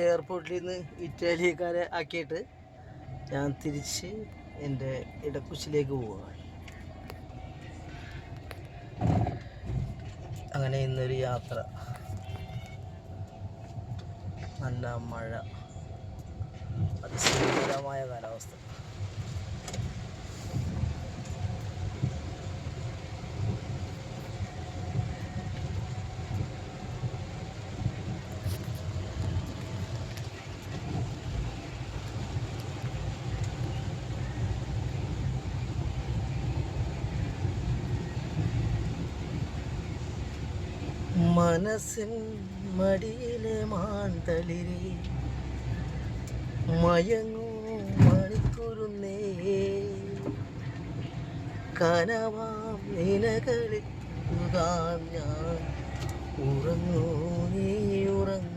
എയർപോർട്ടിൽ നിന്ന് ഇറ്റാലിയക്കാരെ ആക്കിയിട്ട് ഞാൻ തിരിച്ച് എൻ്റെ ഇടക്കുശിലേക്ക് പോവുകയാണ്. അങ്ങനെ ഇന്നൊരു യാത്ര, നല്ല മഴ, അതിസുന്ദരമായ കാലാവസ്ഥ. മനസ്സിൻ മടിയിലെ മാന്തളിരെ മയങ്ങൂ മണിക്കുരുന്നേ, കനവാം നിനകളിൽ ഞാൻ ഉറങ്ങൂ, നീ ഉറങ്ങൂ.